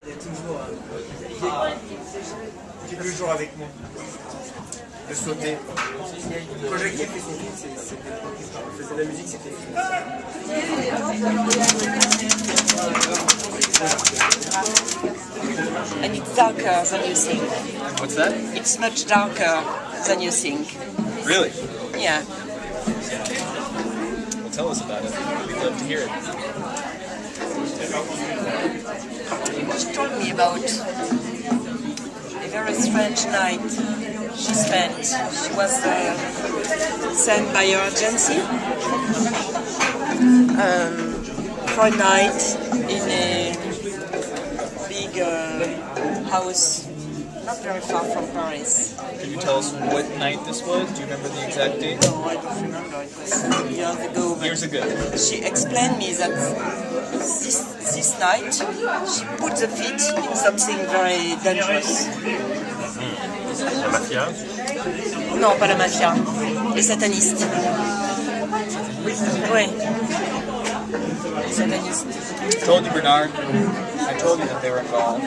Qui est toujours avec nous. De sauter. Projectif, on faisait de la musique, c'était. And it's darker than you think. What's that? It's much darker than you think. Really? Yeah. Well, tell us about it. We'd love to hear it. She told me about a very strange night she spent. She was sent by her agency for a night in a big house not very far from Paris. Can you tell us what night this was? Do you remember the exact date? No, I don't remember. It was years ago. But Years ago. she explained me that this night she put the feet in something very dangerous. La mafia? Non, pas la mafia. Les satanistes. Oui. Les satanistes. I told you, Bernard. I told you that they were involved.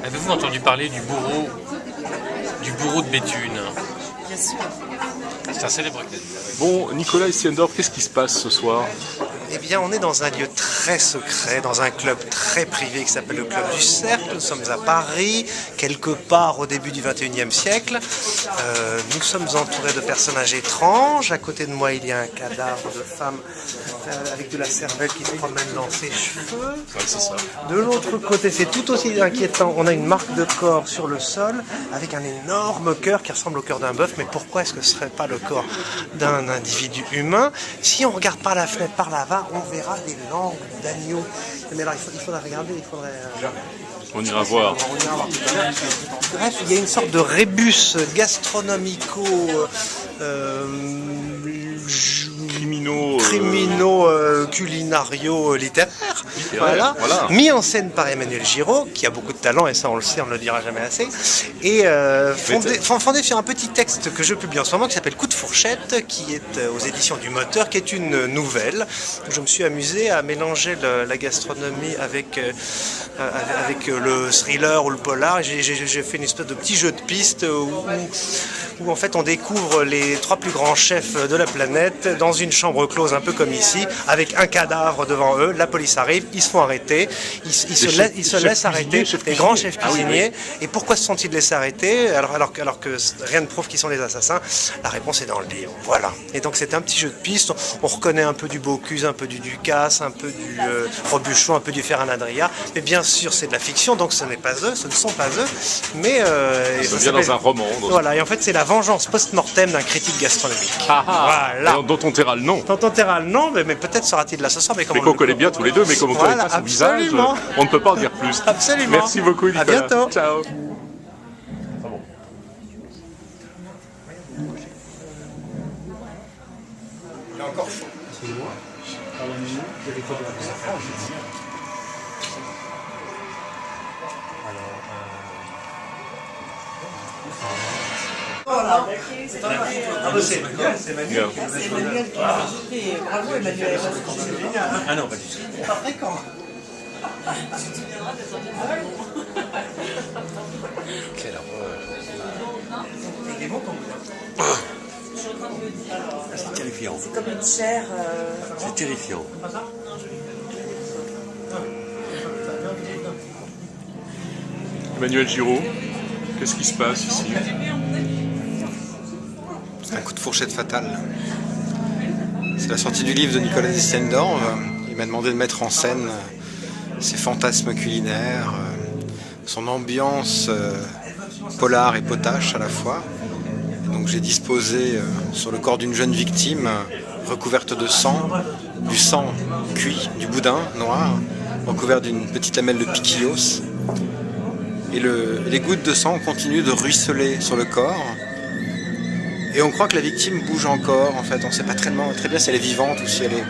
Avez-vous entendu parler du bourreau de Béthune? Bien sûr. C'est un célèbre cas. Bon, Nicolas Estiendorf, qu'est-ce qui se passe ce soir? Eh bien, on est dans un lieu très secret, dans un club très privé qui s'appelle le Club du Cercle. Nous sommes à Paris, quelque part au début du XXIe siècle. Nous sommes entourés de personnages étranges. À côté de moi, il y a un cadavre de femme avec de la cervelle qui se promène dans ses cheveux. Ouais, c'est ça. De l'autre côté, c'est tout aussi inquiétant. On a une marque de corps sur le sol avec un énorme cœur qui ressemble au cœur d'un bœuf. Mais pourquoi est-ce que ce ne serait pas le corps d'un individu humain? Si on regarde par la fenêtre, par là-bas, on verra des langues d'agneau. Mais alors, il faudrait regarder, il faudrait... On ira voir. On ira voir tout à l'heure. Bref, il y a une sorte de rébus gastronomico... culinario littéraire, voilà, mis en scène par Emmanuel Giraud, qui a beaucoup de talent, et ça on le sait, on ne le dira jamais assez, et fondé sur un petit texte que je publie en ce moment qui s'appelle Coup de fourchette, qui est aux éditions du Moteur, qui est une nouvelle où je me suis amusé à mélanger la gastronomie avec le thriller ou le polar. J'ai fait une espèce de petit jeu de piste où en fait on découvre les 3 plus grands chefs de la planète dans une chambre close, un peu comme ici, avec un cadavre devant eux. La police arrive, ils se font arrêter, ils se laissent arrêter, les grands chefs cuisiniers. Et pourquoi se sont-ils laissés arrêter alors que rien ne prouve qu'ils sont des assassins? La réponse est dans le livre. Voilà. Et donc c'est un petit jeu de piste. On reconnaît un peu du Bocuse, un peu du Ducasse, un peu du Robuchon, un peu du Ferran Adria. Mais bien sûr, c'est de la fiction, donc ce n'est pas eux, ce ne sont pas eux. Mais ça vient dans un roman. Voilà. Et en fait, c'est la vengeance post-mortem d'un critique gastronomique. Voilà. Dont on taira le nom. Dont on taira le nom, mais peut-être sera-t-il là ce soir. Mais qu'on connaît bien tous les deux, mais comme on ne connaît pas son visage, on ne peut pas en dire plus. Absolument. Merci beaucoup, Nicolas. À bientôt. Ciao. Il est encore chaud. Voilà. C'est Emmanuel. C'est Emmanuel qui l'a ajouté. Bravo Emmanuel. C'est génial. Ah non, pas du tout. C'est pas fréquent. Quelle horreur. Il est bon ton boudin. C'est terrifiant. C'est comme une chair. C'est terrifiant. Emmanuel Giraud, qu'est-ce qui se passe ici? C'est un coup de fourchette fatal. C'est la sortie du livre de Nicolas Estiendorf. Il m'a demandé de mettre en scène ses fantasmes culinaires, son ambiance polar et potache à la fois. Donc j'ai disposé sur le corps d'une jeune victime recouverte de sang, du sang cuit, du boudin noir, recouvert d'une petite lamelle de piquillos. Et les gouttes de sang continuent de ruisseler sur le corps. Et on croit que la victime bouge encore, en fait. On ne sait pas très bien si elle est vivante ou si elle est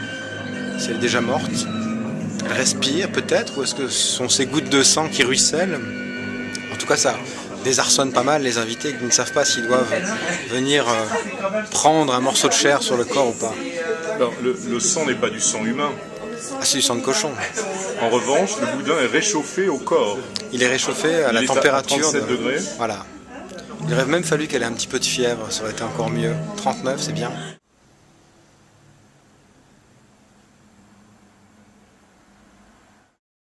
déjà morte. Elle respire peut-être, ou est-ce que ce sont ces gouttes de sang qui ruissellent? En tout cas, ça désarçonne pas mal les invités qui ne savent pas s'ils doivent venir prendre un morceau de chair sur le corps ou pas. Alors, le sang n'est pas du sang humain. Ah, c'est du sang de cochon. En revanche, le boudin est réchauffé au corps. Il est réchauffé à la Il est à température 37 degrés. Voilà. Il aurait même fallu qu'elle ait un petit peu de fièvre, ça aurait été encore mieux. 39, c'est bien.